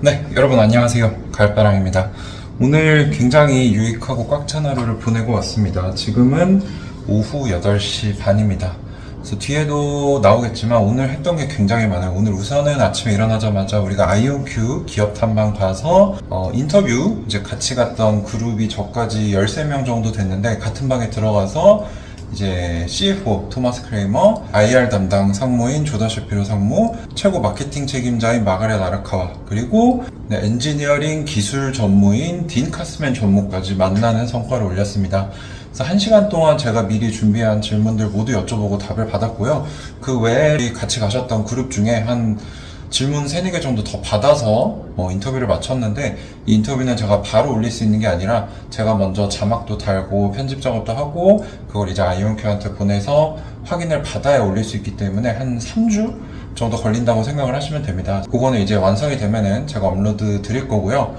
네, 여러분 안녕하세요. 가을바람입니다. 오늘 굉장히 유익하고 꽉 찬 하루를 보내고 왔습니다. 지금은 오후 8시 반입니다. 그래서 뒤에도 나오겠지만 오늘 했던 게 굉장히 많아요. 오늘 우선은 아침에 일어나자마자 우리가 아이온큐 기업 탐방 가서 인터뷰 이제 같이 갔던 그룹이 저까지 13명 정도 됐는데 같은 방에 들어가서 이제 CFO 토마스 크레이머, IR 담당 상무인 조던 셰피로 상무, 최고 마케팅 책임자인 마가렛 아르카와, 그리고 엔지니어링 기술 전무인 딘 카스맨 전무까지 만나는 성과를 올렸습니다. 그래서 1시간 동안 제가 미리 준비한 질문들 모두 여쭤보고 답을 받았고요. 그 외에 같이 가셨던 그룹 중에 한 질문 3, 4개 정도 더 받아서 인터뷰를 마쳤는데, 이 인터뷰는 제가 바로 올릴 수 있는 게 아니라 제가 먼저 자막도 달고 편집 작업도 하고 그걸 이제 아이온큐한테 보내서 확인을 받아야 올릴 수 있기 때문에 한 3주 정도 걸린다고 생각을 하시면 됩니다. 그거는 이제 완성이 되면은 제가 업로드 드릴 거고요.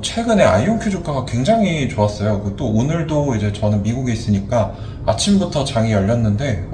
최근에 아이온큐 주가가 굉장히 좋았어요. 또 오늘도 이제 저는 미국에 있으니까 아침부터 장이 열렸는데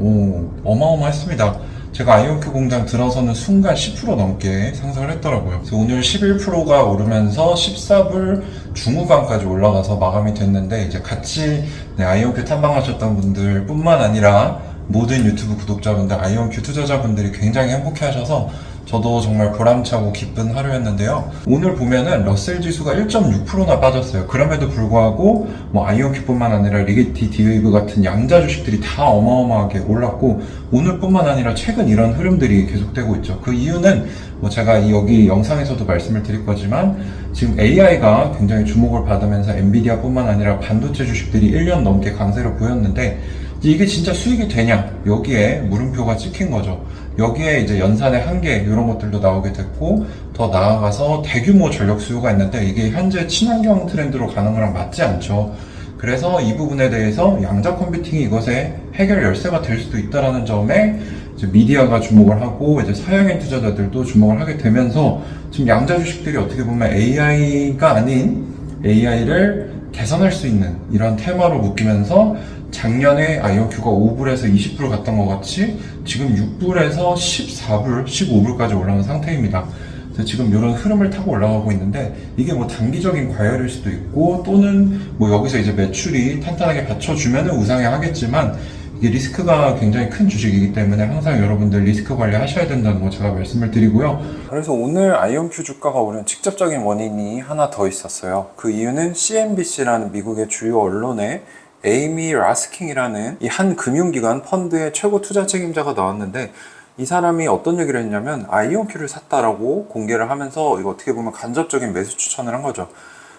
어마어마했습니다. 제가 아이온큐 공장 들어서는 순간 10% 넘게 상승을 했더라고요. 그래서 오늘 11%가 오르면서 14불 중후반까지 올라가서 마감이 됐는데, 이제 같이 아이온큐 탐방하셨던 분들 뿐만 아니라 모든 유튜브 구독자분들, 아이온큐 투자자분들이 굉장히 행복해 하셔서 저도 정말 보람차고 기쁜 하루였는데요. 오늘 보면은 러셀 지수가 1.6%나 빠졌어요. 그럼에도 불구하고 아이온큐뿐만 아니라 리게티, 디웨이브 같은 양자 주식들이 다 어마어마하게 올랐고, 오늘뿐만 아니라 최근 이런 흐름들이 계속되고 있죠. 그 이유는 제가 여기 영상에서도 말씀을 드릴 거지만 지금 AI가 굉장히 주목을 받으면서 엔비디아뿐만 아니라 반도체 주식들이 1년 넘게 강세를 보였는데, 이게 진짜 수익이 되냐? 여기에 물음표가 찍힌 거죠. 여기에 이제 연산의 한계 이런 것들도 나오게 됐고, 더 나아가서 대규모 전력 수요가 있는데 이게 현재 친환경 트렌드로 가는 거랑 맞지 않죠. 그래서 이 부분에 대해서 양자 컴퓨팅이 이것의 해결 열쇠가 될 수도 있다라는 점에 이제 미디어가 주목을 하고 이제 서양인 투자자들도 주목을 하게 되면서 지금 양자 주식들이 어떻게 보면 AI가 아닌 AI를 개선할 수 있는 이런 테마로 묶이면서 작년에 아이온큐가 5불에서 20불 갔던 것 같이 지금 6불에서 14불, 15불까지 올라온 상태입니다. 그래서 지금 이런 흐름을 타고 올라가고 있는데, 이게 단기적인 과열일 수도 있고, 또는 여기서 이제 매출이 탄탄하게 받쳐주면은 우상향 하겠지만, 이게 리스크가 굉장히 큰 주식이기 때문에 항상 여러분들 리스크 관리 하셔야 된다는 거 제가 말씀을 드리고요. 그래서 오늘 아이온큐 주가가 오른 직접적인 원인이 하나 더 있었어요. 그 이유는 CNBC라는 미국의 주요 언론에 에이미 라스킹이라는 이 한 금융기관 펀드의 최고 투자 책임자가 나왔는데, 이 사람이 어떤 얘기를 했냐면 아이온큐를 샀다라고 공개를 하면서 이거 어떻게 보면 간접적인 매수 추천을 한 거죠.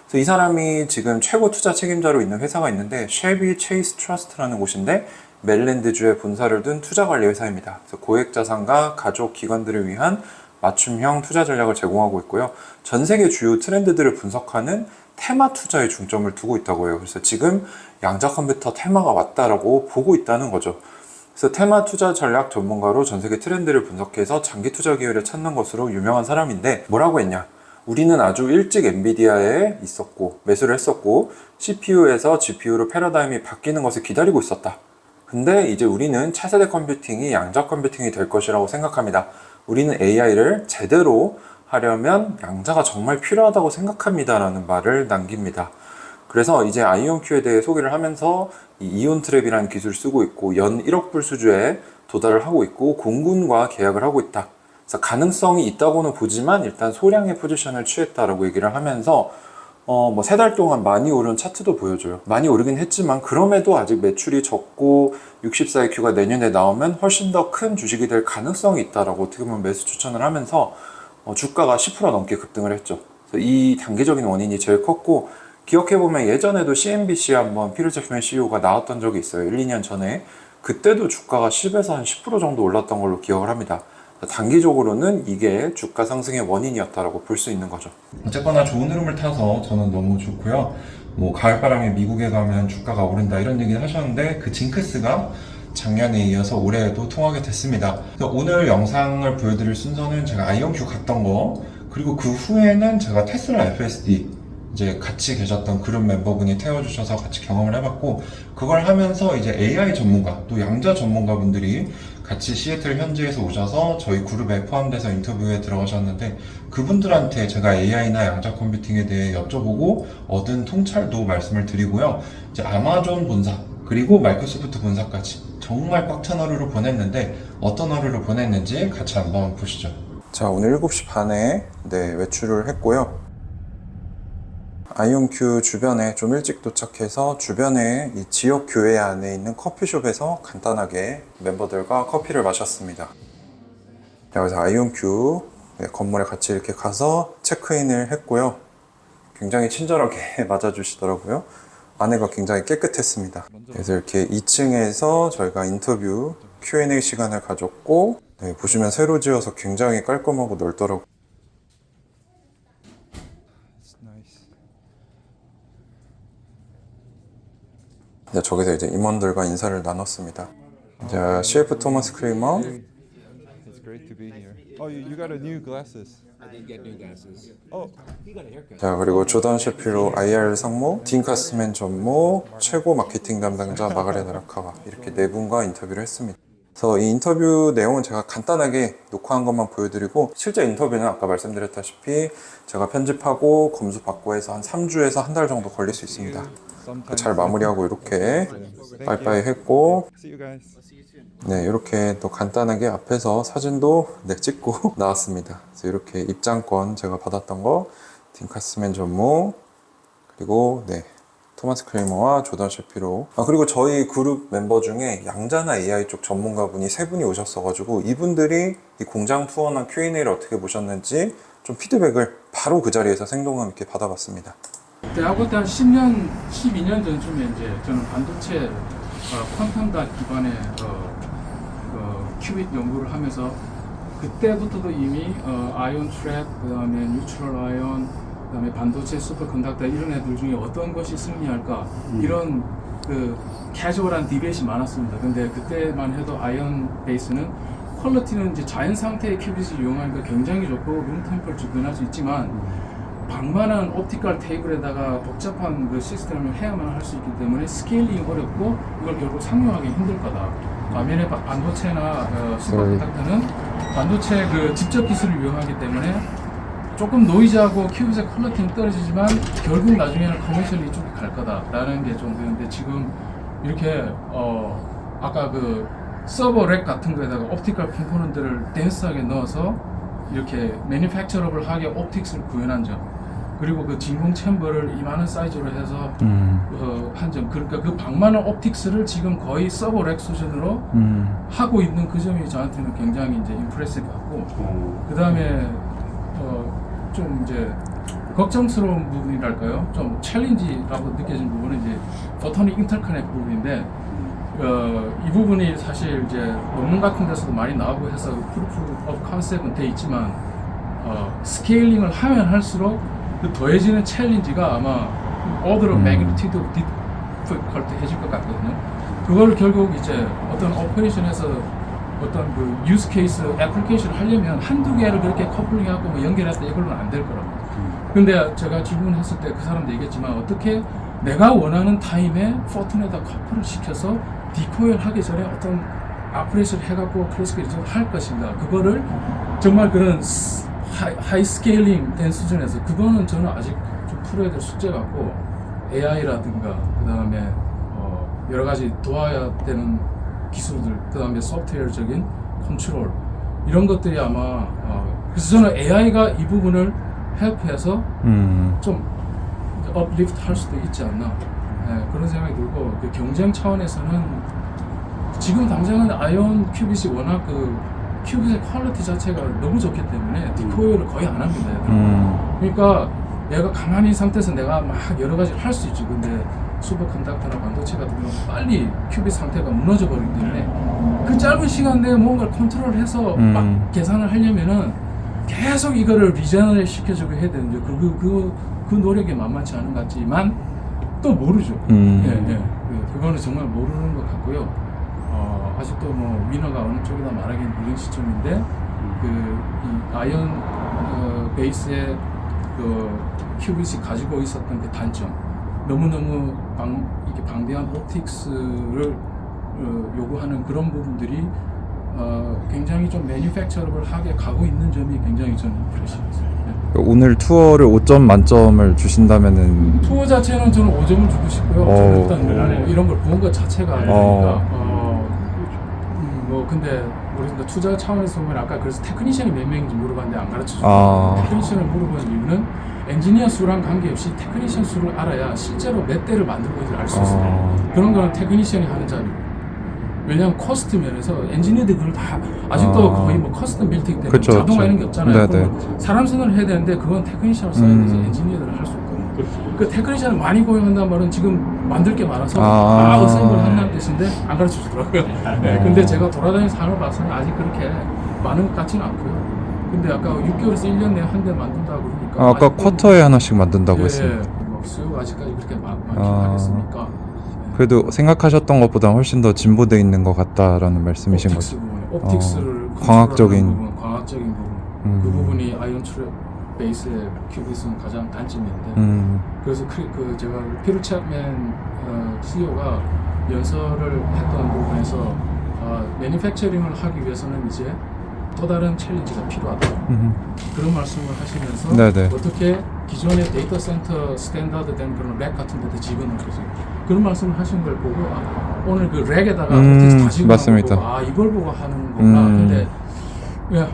그래서 이 사람이 지금 최고 투자 책임자로 있는 회사가 있는데 쉘비 체이스 트러스트라는 곳인데 메릴랜드주에 본사를 둔 투자관리 회사입니다. 그래서 고액자산가 가족 기관들을 위한 맞춤형 투자 전략을 제공하고 있고요. 전 세계 주요 트렌드들을 분석하는 테마 투자에 중점을 두고 있다고 해요. 그래서 지금 양자 컴퓨터 테마가 왔다라고 보고 있다는 거죠. 그래서 테마 투자 전략 전문가로 전 세계 트렌드를 분석해서 장기 투자 기회를 찾는 것으로 유명한 사람인데, 뭐라고 했냐? 우리는 아주 일찍 엔비디아에 있었고 매수를 했었고 CPU에서 GPU로 패러다임이 바뀌는 것을 기다리고 있었다. 근데 이제 우리는 차세대 컴퓨팅이 양자 컴퓨팅이 될 것이라고 생각합니다. 우리는 AI를 제대로 하려면 양자가 정말 필요하다고 생각합니다 라는 말을 남깁니다. 그래서 이제 아이온큐에 대해 소개를 하면서 이 이온 트랩이라는 기술을 쓰고 있고 연 1억 불 수주에 도달을 하고 있고 공군과 계약을 하고 있다. 그래서 가능성이 있다고는 보지만 일단 소량의 포지션을 취했다라고 얘기를 하면서 3달 동안 많이 오른 차트도 보여줘요. 많이 오르긴 했지만 그럼에도 아직 매출이 적고 64EQ가 내년에 나오면 훨씬 더 큰 주식이 될 가능성이 있다라고 어떻게 보면 매수 추천을 하면서 주가가 10% 넘게 급등을 했죠. 그래서 이 단기적인 원인이 제일 컸고, 기억해보면 예전에도 CNBC에 한번 피터 잭슨 CEO가 나왔던 적이 있어요. 1, 2년 전에. 그때도 주가가 10에서 한 10% 정도 올랐던 걸로 기억을 합니다. 단기적으로는 이게 주가 상승의 원인이었다라고 볼 수 있는 거죠. 어쨌거나 좋은 흐름을 타서 저는 너무 좋고요. 가을바람에 미국에 가면 주가가 오른다 이런 얘기를 하셨는데, 그 징크스가 작년에 이어서 올해에도 통하게 됐습니다. 오늘 영상을 보여드릴 순서는 제가 아이온큐 갔던 거, 그리고 그 후에는 제가 테슬라 FSD 이제 같이 계셨던 그룹 멤버분이 태워주셔서 같이 경험을 해봤고, 그걸 하면서 이제 AI 전문가, 또 양자 전문가분들이 같이 시애틀 현지에서 오셔서 저희 그룹에 포함돼서 인터뷰에 들어가셨는데, 그분들한테 제가 AI나 양자 컴퓨팅에 대해 여쭤보고 얻은 통찰도 말씀을 드리고요. 이제 아마존 본사, 그리고 마이크로소프트 본사까지 정말 꽉 찬 하루를 보냈는데, 어떤 하루를 보냈는지 같이 한번 보시죠. 자, 오늘 7시 반에 외출을 했고요. 아이온큐 주변에 좀 일찍 도착해서 주변에 이 지역 교회 안에 있는 커피숍에서 간단하게 멤버들과 커피를 마셨습니다. 그래서 아이온큐 건물에 같이 이렇게 가서 체크인을 했고요. 굉장히 친절하게 맞아주시더라고요. 안에가 굉장히 깨끗했습니다. 그래서 이렇게 2층에서 저희가 인터뷰 Q&A 시간을 가졌고, 보시면 새로 지어서 굉장히 깔끔하고 넓더라고요. 저기서 이제 임원들과 인사를 나눴습니다. 자, CF 토마스 크레이머. It's great to be here. Oh, you got a new glasses. I didn't get new glasses. Oh, He got a haircut. 자, 그리고 조던 셰피로 IR 상무, 딘 카스맨 전무, 최고 마케팅 담당자 마가렛 아라카와 이렇게 네 분과 인터뷰를 했습니다. 그래서 이 인터뷰 내용은 제가 간단하게 녹화한 것만 보여드리고, 실제 인터뷰는 아까 말씀드렸다시피 제가 편집하고 검수 받고 해서 한 3주에서 한 달 정도 걸릴 수 있습니다. 잘 마무리하고 이렇게 빠이빠이 했고, see you guys. 네, 이렇게 또 간단하게 앞에서 사진도 찍고 나왔습니다. 그래서 이렇게 입장권 제가 받았던 거, 딘 카스맨 전무, 그리고 토마스 크레이머와 조던 셰피로. 그리고 저희 그룹 멤버 중에 양자나 AI 쪽 전문가분이 세 분이 오셨어가지고, 이분들이 이 공장 투어나 Q&A를 어떻게 보셨는지 좀 피드백을 바로 그 자리에서 생동감 있게 받아봤습니다. 대학교 때 한 10년, 12년 전쯤에 이제 저는 반도체 퀀텀 닷 기반의 큐빗 연구를 하면서, 그때부터도 이미 아이온 트랩, 그다음에 뉴트럴 아이온, 그다음에 반도체 슈퍼컨덕터 이런 애들 중에 어떤 것이 승리할까, 이런 그 캐주얼한 디베이트가 많았습니다. 근데 그때만 해도 아이온 베이스는 퀄리티는 이제 자연 상태의 큐빗을 이용하니까 굉장히 좋고 룸템퍼처 변할 수 있지만, 방만한 옵티컬 테이블에다가 복잡한 그 시스템을 해야만 할 수 있기 때문에 스케일링이 어렵고 이걸 결국 상용하기 힘들 거다. 반면에 반도체나 슈퍼컨덕터는 반도체 그 직접 기술을 이용하기 때문에 조금 노이즈하고 큐빗의 퀄리티는 떨어지지만 결국 나중에는 커머셜리 이쪽에 갈 거다라는 게 좀 되는데, 지금 이렇게 아까 그 서버 렉 같은 거에다가 옵티컬 컴포넌트를 덴스하게 넣어서 이렇게 매니팩처러블 하게 옵틱스를 구현한 점, 그리고 그 진공 챔버를 이만한 사이즈로 해서 한 점, 그러니까 그 방만한 옵틱스를 지금 거의 서버 렉 수준으로 하고 있는 그 점이 저한테는 굉장히 이제 임프레시브 같고, 그 다음에 좀 이제 걱정스러운 부분이랄까요? 좀 챌린지라고 느껴진 부분은 이제 포토닉 인터커넥 부분인데, 이 부분이 사실 이제 논문 같은 데서도 많이 나오고 해서 프루프 오브 컨셉은 돼 있지만, 스케일링을 하면 할수록 그 더해지는 챌린지가 아마 order of magnitude difficult 해질 것 같거든요. 그걸 결국 이제 어떤 오퍼레이션에서 어떤 그 유스 케이스 애플리케이션을 하려면 한두 개를 그렇게 커플링하고 뭐 연결했다 이걸로는 안 될 거라고. 근데 제가 질문했을 때 그 사람도 얘기했지만, 어떻게 내가 원하는 타임에 포튼에다 커플을 시켜서 디코일 하기 전에 어떤 아프레이션 해갖고 클래식을 할 것인가, 그거를 정말 그런 하이 스케일링 된 수준에서, 그거는 저는 아직 좀 풀어야 될 숙제 같고, AI라든가 그 다음에 여러 가지 도와야 되는 기술들, 그 다음에 소프트웨어적인 컨트롤, 이런 것들이 아마 그래서 저는 AI가 이 부분을 헬프해서 좀 업리프트 할 수도 있지 않나, 그런 생각이 들고, 그 경쟁 차원에서는 지금 당장은 아이온 큐빗이 워낙 그 큐빗의 퀄리티 자체가 너무 좋기 때문에 디코일을 거의 안 합니다. 그러니까 내가 가만히 있는 상태에서 내가 막 여러 가지를 할 수 있죠. 근데 슈퍼컨덕터나 반도체 같은 경우는 빨리 큐빗 상태가 무너져 버리기 때문에 그 짧은 시간 내에 뭔가를 컨트롤해서 막 계산을 하려면은 계속 이거를 리제너레이트 시켜주고 해야 되는데, 그 노력이 만만치 않은 것 같지만 또 모르죠. 그거는 정말 모르는 것 같고요. 아직도 뭐 위너가 어느 쪽이다 말하기는 이른 시점인데, 이 아이온 베이스의 그 큐빗이 가지고 있었던 그 단점, 너무너무 이게 방대한 옵틱스를 요구하는 그런 부분들이 굉장히 좀 매니팩처러블하게 가고 있는 점이 굉장히 저는 임프레션이었어요. 오늘 투어를 5점 만점을 주신다면은 투어 자체는 저는 5점을 주고 싶고요. 저는 일단 뭐 이런 걸 본 것 자체가 아니니까 뭐 근데 우리 투자 차원에서 보면 아까 그래서 테크니션이 몇 명인지 물어봤는데 안 가르쳐 주고 테크니션을 물어본 이유는 엔지니어 수랑 관계없이 테크니션 수를 알아야 실제로 몇 대를 만들고 있는지 알 수 있어요. 그런 거는 테크니션이 하는 자리고. 왜냐하면 코스트 면에서 엔지니어들이 그걸 다 아직도 거의 뭐 커스텀 빌딩 때문에 그쵸, 자동화 그쵸. 이런 게 없잖아요. 네네. 사람 손으로 해야 되는데 그건 테크니션을 써야 돼서 엔지니어들은 할 수 없거든요. 그 테크니션을 많이 고용한다는 말은 지금 만들 게 많아서 어셈블 한다는 뜻인데 안 가르쳐 주더라고요. 네, 근데 제가 돌아다니면서 산을 봤으니 아직 그렇게 많은 것 같지는 않고요. 근데 아까 6개월에서 1년 내에 한 대 만든다고 그러니까 아까 쿼터에 하나씩 만든다고 했어요. 뭐 수요가 아직까지 그렇게 많긴 하겠습니까? 그래도 생각하셨던 것보다 훨씬 더 진보돼 있는 것 같다라는 말씀이신 옵틱스 거죠. 부분에 옵틱스를 광학적인 부분, 광학적인 부분 그 부분이 아이온 트랩 베이스의 큐빗은 가장 단점인데 그래서 그 제가 피터 챕맨 CEO가 연설을 했던 부분에서 매니팩처링을 하기 위해서는 이제 또 다른 챌린지가 필요하다 그런 말씀을 하시면서 네네. 어떻게 기존의 데이터 센터 스탠다드된 그런 렉 같은 데도 집어넣을 거지 그런 말씀을 하신 걸 보고 오늘 그 렉에다가 옵틱스 다 집어넣고 맞습니다. 이걸 보고 하는 거구나 근데 뭐.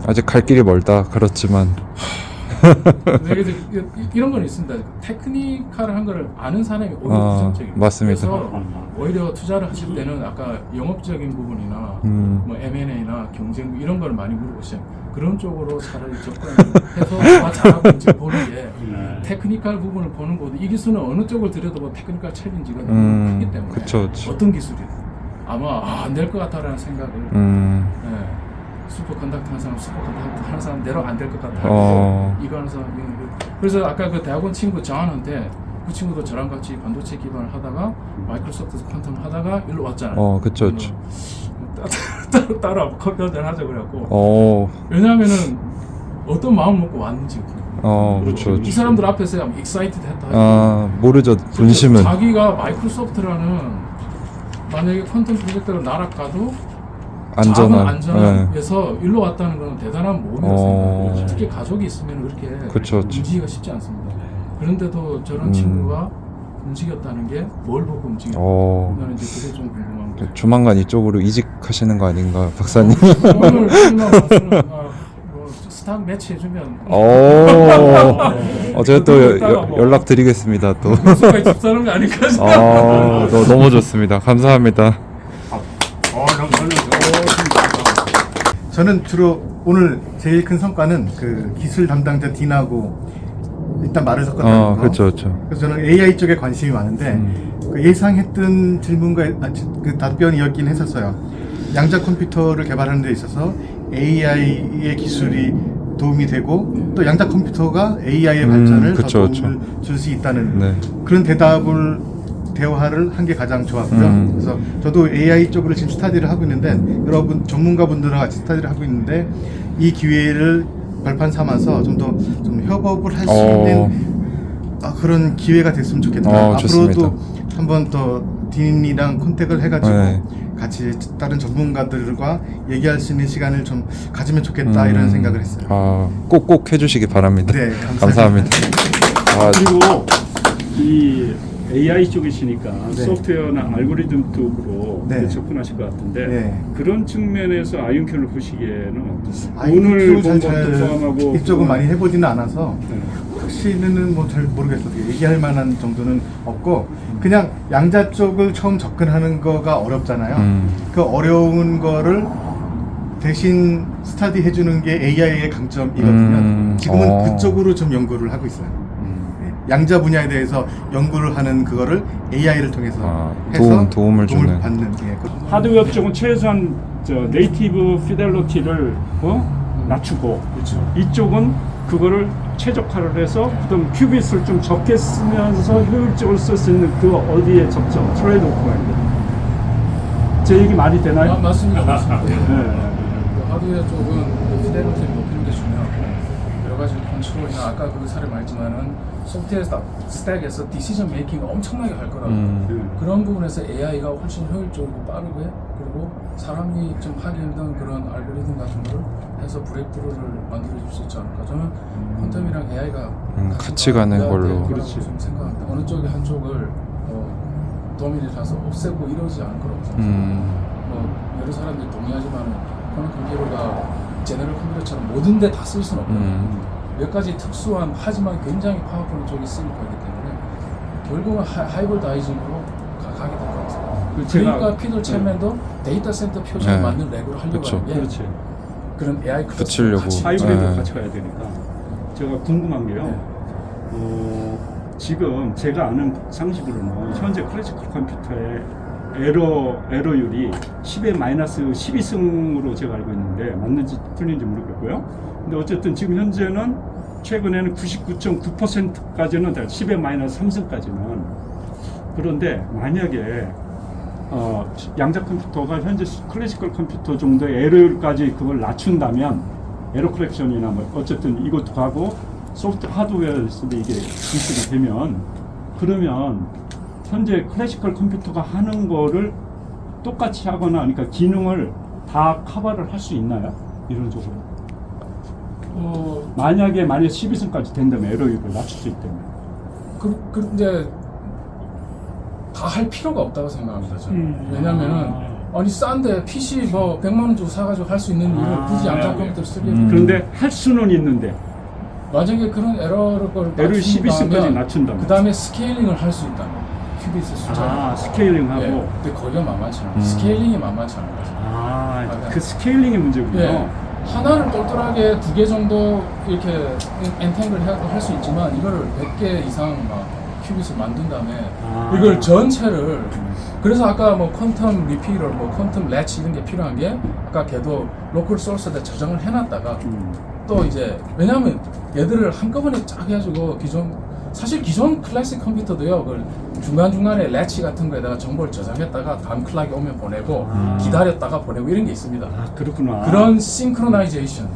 아직 갈 길이 멀다. 그렇지만 그래서 이런 건 있습니다. 테크니컬한 거를 아는 사람이 오히려 부정적이에요. 맞습니다. 그래서 오히려 투자를 하실 때는 아까 영업적인 부분이나 뭐 M&A나 경쟁 이런 걸 많이 물어보시죠. 그런 쪽으로 차라리 접근해서 더 잘하고 있는지 보는 게 테크니컬 부분을 보는 것도 이 기술은 어느 쪽을 들여다보면 테크니컬 챌린지가 너무 크기 때문에 그쵸. 어떤 기술이든 아마 안 될 것 같다라는 생각을 슈퍼컨덕터 하는 사람 슈퍼컨덕터 하는 사람대로 안 될 것 같아. 이거 하는 사람 그래서 아까 그 대학원 친구 정한한테 그 친구도 저랑 같이 반도체 기반을 하다가 마이크로소프트 퀀텀 하다가 일로 왔잖아요. 그쵸. 따로 컴퓨터 하자 그래갖고. 왜냐하면은 어떤 마음 먹고 왔는지. 그렇죠. 이 사람들 앞에서 하면 excited 했다. 모르죠. 본심은. 자기가 마이크로소프트라는 만약에 퀀텀 프로젝트가 날아가도 안전한. 안전에서 일로 왔다는 건 대단한 모험이라고 생각해요. 특히 가족이 있으면 그렇게 그쵸. 움직이기가 쉽지 않습니다. 그런데도 저런 친구가 움직였다는 게 뭘 보고 움직였나? 나는 이제 그게 좀 궁금한 거예요. 조만간 이쪽으로 이직하시는 거 아닌가, 박사님? 오늘 설마 뭐 스탁 매치 해주면 제가 또 연락 드리겠습니다. 또. 수가 집사는 거 아닐까? 너무 좋습니다. 감사합니다. 저는 주로 오늘 제일 큰 성과는 그 기술 담당자 딘하고 일단 말을 섞었다는 거. 그렇죠. 그래서 저는 AI 쪽에 관심이 많은데 그 예상했던 질문과 그 답변이었긴 했었어요. 양자 컴퓨터를 개발하는 데 있어서 AI의 기술이 도움이 되고 또 양자 컴퓨터가 AI의 발전을 더 도움을 줄 수 있다는 그런 대화를 한 게 가장 좋았고요. 그래서 저도 AI 쪽으로 지금 스터디를 하고 있는데 여러분 전문가분들과 같이 스터디를 하고 있는데 이 기회를 발판 삼아서 좀 더 좀 협업을 할 수 있는 그런 기회가 됐으면 좋겠다. 앞으로도 한번 더 딘이랑 컨택을 해가지고 같이 다른 전문가들과 얘기할 수 있는 시간을 좀 가지면 좋겠다 이런 생각을 했어요. 꼭 해주시기 바랍니다. 네, 감사합니다. 그리고 이 AI 쪽이시니까 소프트웨어나 알고리즘 쪽으로 접근하실 것 같은데 그런 측면에서 아이온큐를 보시기에는 오늘 본 것도 포함하고 이쪽은 많이 해보지는 않아서 확실히는 뭐 잘 모르겠어요. 얘기할 만한 정도는 없고 그냥 양자 쪽을 처음 접근하는 거가 어렵잖아요. 그 어려운 거를 대신 스터디 해주는 게 AI의 강점이거든요. 지금은 그쪽으로 좀 연구를 하고 있어요. 양자 분야에 대해서 연구를 하는 그거를 AI를 통해서 해서 도움을 주는 받는 하드웨어 쪽은 최소한 네이티브 피델리티를 낮추고 이쪽은 그거를 최적화를 해서 그다음 큐빗을 좀 적게 쓰면서 효율적으로 쓸 수 있는 그 어디에 적정 트레이드 오프가 있는 제 얘기 말이 되나요? 맞습니다. 하드웨어 쪽은 피델리티를 높이는 게 중요하고 여러 가지 컨트롤이나 아까 그 사례 말했지만은 소프트웨어 스택에서 디시전 메이킹을 엄청나게 할 거라고. 그런 부분에서 AI가 훨씬 효율적이고 빠르게 그리고 사람이 좀 하기 힘든 그런 알고리즘 같은 거를 해서 브레이크트루를 만들어줄 수 있지 않을까. 저는 퀀텀이랑 AI가 같이 가는 걸로. 그렇지. 좀 생각합니다. 어느 쪽이 한쪽을 도민이라서 없애고 이러지 않을 거라고 생각합니다. 뭐 여러 사람들이 동의하지만 쿼럼 컴퓨터가 제너럴 컴퓨터처럼 모든 데 다 쓸 수는 없거든요. 몇 가지 특수한 하지만 굉장히 파워풀한 쪽이 쓰일 거기 때문에 결국은 하이브리다이징으로 가게 될 것 같아요. 그러니까 피들 챔맨도 데이터 센터 표준에 맞는 렉으로 하려고 그쵸. 하는 게 그렇지. 그런 AI 클래스 붙이려고. 하이브리드 같이 가야 되니까. 제가 궁금한 게요. 지금 제가 아는 상식으로는 현재 클래시컬 컴퓨터의 에러율이 10의 마이너스 12승으로 제가 알고 있는데 맞는지 틀린지 모르겠고요. 근데 어쨌든 지금 현재는 최근에는 99.9%까지는 10의 마이너스 3승까지는. 그런데 만약에 양자 컴퓨터가 현재 클래시컬 컴퓨터 정도의 에러율까지 그걸 낮춘다면 에러 커렉션이나 뭐 어쨌든 이것도 가고 소프트 하드웨어에서도 이게 기술이 되면 그러면 현재 클래시컬 컴퓨터가 하는 거를 똑같이 하거나 그러니까 기능을 다 커버를 할 수 있나요? 이론적으로. 만약에 12승까지 된다면 에러율을 낮출 수 있다면. 이제 다 할 필요가 없다고 생각합니다. 저는. 왜냐면은 아니 싼데 PC 뭐 100만 원 주고 사가지고 할 수 있는 일을 굳이 양자 컴퓨터를 쓰게 그런데 할 수는 있는데 만약에 그런 에러를 에러를 12승까지 낮춘다면 그 다음에 스케일링을 할 수 있다면 큐빗의 숫자 스케일링하고 근데 거기가 만만치 않아요. 스케일링이 만만치 않은 거죠. 그 스케일링이 문제군요. 예. 하나를 똘똘하게 2개 정도 이렇게 엔탱글 할 수 있지만 이걸 100개 이상 막 큐빗을 만든 다음에 이걸 전체를 그래서 아까 뭐 퀀텀 리피러, 뭐 퀀텀 래치 이런 게 필요한 게 아까 걔도 로컬 소스에 저장을 해놨다가 또 이제 왜냐하면 얘들을 한꺼번에 쫙 해가지고 사실 기존 클래식 컴퓨터도요 그걸 중간중간에 래치 같은 거에다가 정보를 저장했다가 다음 클락이 오면 보내고 기다렸다가 보내고 이런 게 있습니다. 그렇구나. 그런 싱크로나이제이션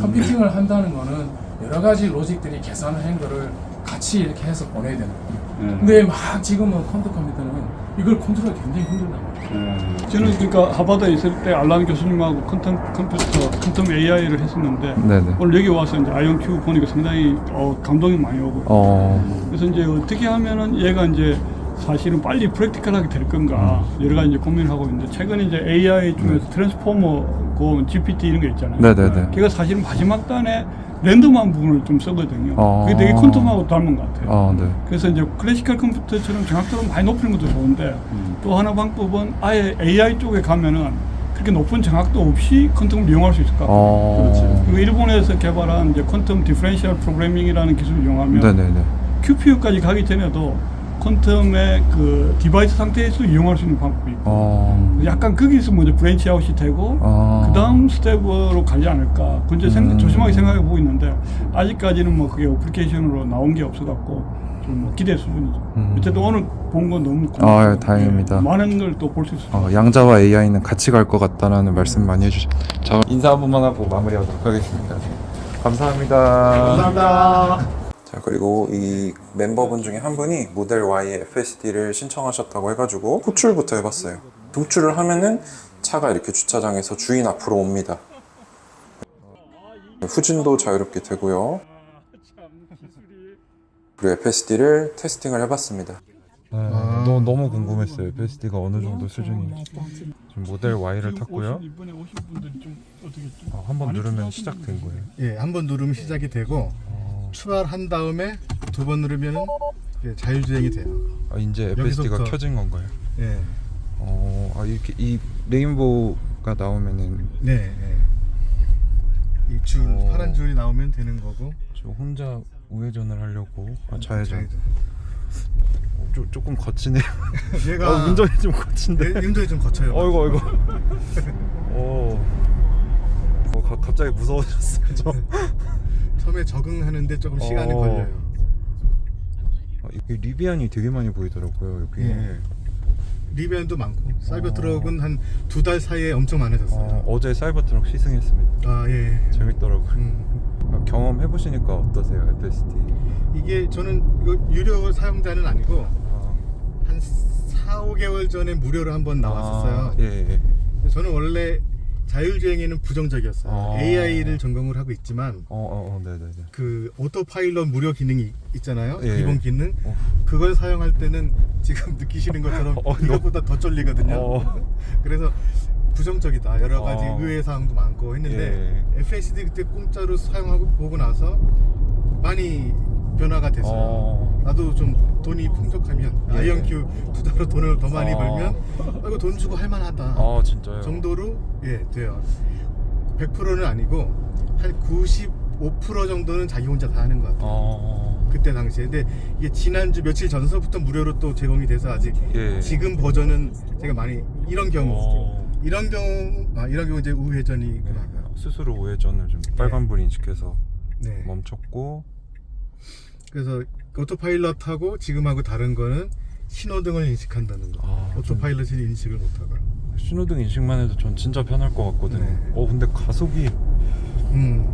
컴퓨팅을 한다는 거는 여러 가지 로직들이 계산을 한 거를 같이 이렇게 해서 보내야 되는 거예요. 근데 막 지금은 퀀텀 컴퓨터는 이걸 컨트롤하기 굉장히 힘들다고. 저는 그러니까 하버드에 있을 때 알란 교수님하고 퀀텀 AI를 했었는데 네네. 오늘 여기 와서 이제 아이언큐 보니까 상당히 감동이 많이 오고 그래서 이제 어떻게 하면은 얘가 이제 사실은 빨리 프랙티컬하게 될 건가 여러 가지 이제 고민을 하고 있는데 최근에 이제 AI 중에서 트랜스포머, GPT 이런 거 있잖아요. 네네네. 걔가 사실은 마지막 단에 랜덤한 부분을 좀 쓰거든요. 그게 되게 퀀텀하고 닮은 것 같아요. 네. 그래서 이제 클래시컬 컴퓨터처럼 정확도를 많이 높이는 것도 좋은데 또 하나 방법은 아예 AI 쪽에 가면은 그렇게 높은 정확도 없이 퀀텀을 이용할 수 있을 것 같아요. 그렇지. 그리고 일본에서 개발한 이제 퀀텀 디퍼런셜 프로그래밍이라는 기술을 이용하면 네네네. QPU까지 가기 전에도 퀀텀의 그 디바이스 상태에서 이용할 수 있는 방법이 있고 약간 거기서 먼저 브랜치 아웃이 되고 그 다음 스텝으로 가지 않을까 그건 조심하게 생각해 보고 있는데 아직까지는 뭐 그게 어플리케이션으로 나온 게 없어갖고 좀 기대 수준이죠. 어쨌든 오늘 본 건 너무 고맙고 다행입니다. 많은 걸 또 볼 수 있어요. 양자와 AI는 같이 갈 것 같다라는 말씀 많이 해주죠. 자, 인사 한 번만 하고 마무리하도록 하겠습니다. 감사합니다. 감사합니다. 자, 그리고 이 멤버분 중에 한 분이 모델 Y의 FSD를 신청하셨다고 해가지고 호출부터 해봤어요. 호출을 하면은 차가 이렇게 주차장에서 주인 앞으로 옵니다. 후진도 자유롭게 되고요. 그리고 FSD를 테스팅을 해봤습니다. 너무 궁금했어요. FSD가 어느 정도 수준인지. 지금 모델 Y를 탔고요. 이번에 오신 분들이 좀 어떻게 좀 한번 누르면 시작된 거예요. 예, 한 번 누르면 시작이 되고 출발한 다음에 두 번 누르면은 자율주행이 돼요. 이제 FSD가 여기서부터- 켜진 건가요? 예. 이렇게 이 레인보우가 나오면은 네. 이 줄 파란 줄이 나오면 되는 거고. 저 혼자 우회전을 하려고 좌회전. 조금 거치네요. 얘가 운전이 좀 거친데. 운전이 좀 거쳐요. 어이구. 갑자기 무서워졌어요. 저. 처음에 적응하는데 조금 시간이 어. 걸려요. 이게 리비안이 되게 많이 보이더라고요. 여기. 예. 리비안도 많고 사이버 트럭은 한 2달 사이에 엄청 많아졌어요. 어제 사이버 트럭 시승했습니다. 아 예. 재밌더라고요. 경험해 보시니까 어떠세요, FSD? 이게 저는 이거 유료 사용자는 아니고 아, 한 4, 5개월 전에 무료로 한번 나왔었어요. 예. 저는 원래 자율주행에는 부정적이었어요. 아. AI를 전공을 하고 있지만 네네네. 그 오토파일럿 무료 기능이 있잖아요. 예. 기본 기능. 그걸 사용할 때는 지금 느끼시는 것처럼 이것보다 더 쫄리거든요. 그래서 부정적이다. 여러 가지 의외 사항도 많고 했는데 FSD 그때 공짜로 사용하고 보고 나서 많이 변화가 됐어요. 나도 좀 돈이 풍족하면 아이언큐 투자로 돈을 더 많이 벌면 이거 돈 주고 할 만하다 진짜요? 정도로 돼요. 100%는 아니고 한 95% 정도는 자기 혼자 다 하는 것 같아요. 그때 당시에. 근데 이게 지난주 며칠 전서부터 무료로 또 제공이 돼서 아직 지금 버전은 제가 많이 이런 경우 이제 우회전이구나. 스스로 우회전을 좀 빨간불 인식해서 네. 멈췄고. 그래서 오토파일럿하고 지금하고 다른 거는 신호등을 인식한다는 거. 오토파일럿이 인식을 못하고. 신호등 인식만 해도 전 진짜 편할 것 같거든요. 네. 근데 가속이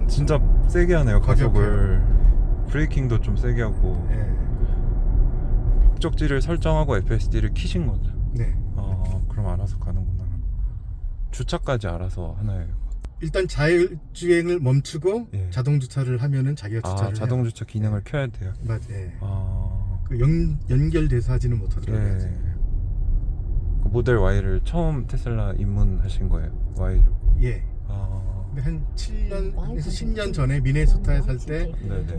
진짜 세게 하네요. 가속을. 브레이킹도 좀 세게 하고. 목적지를 설정하고 FSD를 키신 거죠. 네. 그럼 알아서 가는구나. 주차까지 알아서 하나요? 일단 자율주행을 멈추고 자동 주차를 하면은 자기가 주차를 자동 해요. 주차 기능을 켜야 돼요. 맞아요. 그 연결돼서 하지는 못하더라고요. 그 모델 Y를 처음 테슬라 입문하신 거예요? Y로? 예. 근데 한 7년에서 10년 전에 미네소타에 살 때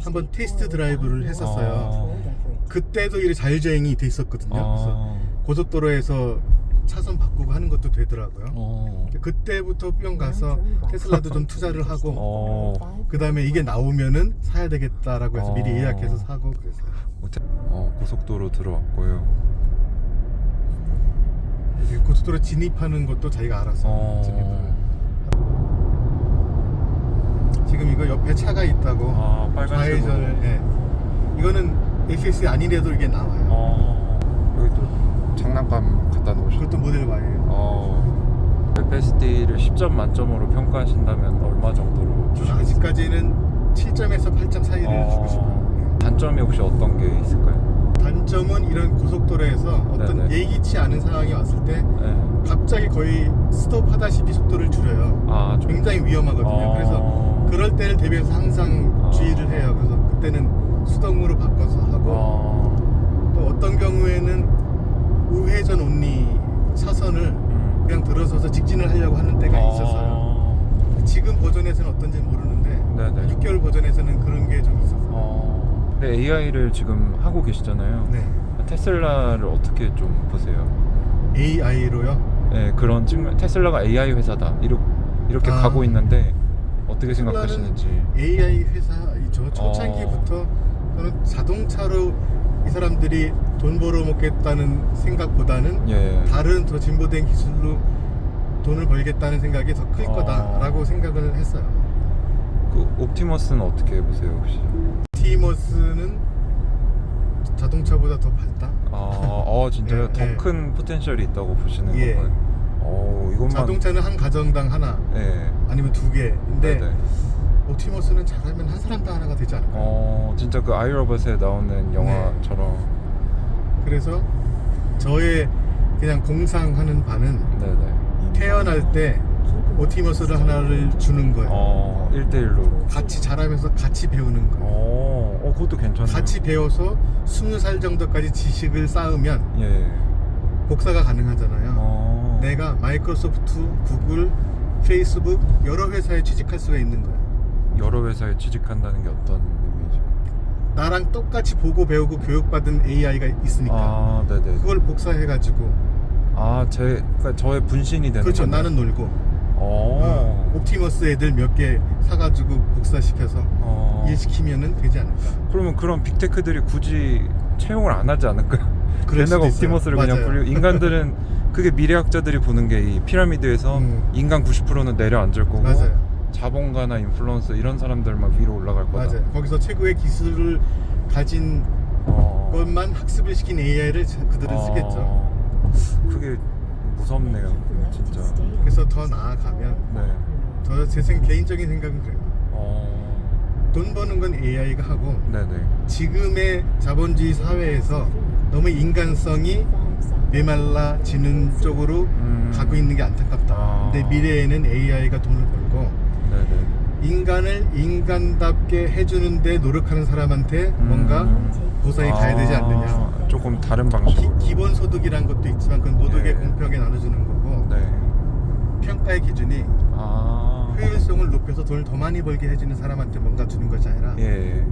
한번 테스트 드라이브를 했었어요. 그때도 이 자율주행이 돼 있었거든요. 그래서 고속도로에서 차선 바꾸고 하는 것도 되더라고요. 그때부터 뿅 가서 테슬라도 좀 투자를 하고 그 다음에 이게 나오면은 사야 되겠다라고 해서 미리 예약해서 사고 그랬어요. 고속도로 들어왔고요. 고속도로 진입하는 것도 자기가 알아서 진입을. 지금 이거 옆에 차가 있다고 빨간색으로. 좌회전을 이거는 FSD 아니래도 이게 나와요. 여기 또 장난감 갖다 놓으셨네. 그것도 모델 Y예요. FSD를 10점 만점으로 평가하신다면 얼마 정도로 주시겠어요? 아직까지는 7점에서 8점 사이를 주고 싶어요. 단점이 혹시 어떤 게 있을까요? 단점은 이런 고속도로에서 어떤 예기치 않은 상황이 왔을 때 갑자기 거의 스톱하다시피 속도를 줄여요. 굉장히 위험하거든요. 그래서 그럴 때를 대비해서 항상 주의를 해요. 그래서 그때는 수동으로 바꿔서 하고 또 어떤 경우에는 우회전 온리 차선을 그냥 들어서서 직진을 하려고 하는 때가 있었어요. 지금 버전에서는 어떤지 모르는데 6개월 버전에서는 그런 게 좀 있었어요. 근데 AI를 지금 하고 계시잖아요. 테슬라를 어떻게 좀 보세요? AI로요? 네, 그런 측면. 테슬라가 AI 회사다 이렇게 가고 있는데 어떻게 생각하시는지. AI 회사이죠. 초창기부터 저는 자동차로 이 사람들이 돈 벌어먹겠다는 생각보다는 다른 더 진보된 기술로 돈을 벌겠다는 생각이 더 클 거다라고 생각을 했어요. 그 옵티머스는 어떻게 보세요 혹시? 옵티머스는 자동차보다 더 밝다? 진짜요? 더 큰 포텐셜이 있다고 보시는 건가요? 이것만... 자동차는 한 가정당 하나 아니면 2개인데 옵티머스는 잘하면 한 사람당 하나가 되지 않을까? 진짜 그 아이로봇에 나오는 영화처럼. 그래서 저의 그냥 공상하는 바는 태어날 때 옵티머스를 하나를 주는 거예요. 1대1로 같이 자라면서 같이 배우는 거예요. 그것도 괜찮네요. 같이 배워서 20살 정도까지 지식을 쌓으면 복사가 가능하잖아요. 내가 마이크로소프트, 구글, 페이스북 여러 회사에 취직할 수가 있는 거예요. 여러 회사에 취직한다는 게 어떤 의미죠? 나랑 똑같이 보고 배우고 교육받은 AI가 있으니까 그걸 복사해가지고 그러니까 저의 분신이 되는 그렇죠. 건가요? 나는 놀고 옵티머스 애들 몇 개 사가지고 복사시켜서 일시키면은 되지 않을까. 그러면 그런 빅테크들이 굳이 채용을 안 하지 않을까요? 그럴 수도 얘네가 있어요. 옵티머스를 그냥 맞아요. 불리고 인간들은 그게 미래학자들이 보는 게 이 피라미드에서 인간 90%는 내려앉을 거고 자본가나 인플루언서 이런 사람들만 위로 올라갈 거다. 맞아요. 거기서 최고의 기술을 가진 것만 학습을 시킨 AI를 그들은 쓰겠죠. 그게 무섭네요. 진짜. 그래서 더 나아가면 저 제 개인적인 생각은 그래요. 돈 버는 건 AI가 하고 네네. 지금의 자본주의 사회에서 너무 인간성이 메말라지는 쪽으로 가고 있는 게 안타깝다. 아. 근데 미래에는 AI가 돈을 벌고 네네. 인간을 인간답게 해주는데 노력하는 사람한테 뭔가 보상이 가야 되지 않느냐. 조금 다른 방식으로. 기본소득이란 것도 있지만 그건 모두에게 예. 공평하게 나눠주는 거고 네. 평가의 기준이 효율성을 높여서 돈을 더 많이 벌게 해주는 사람한테 뭔가 주는 것이 아니라 예.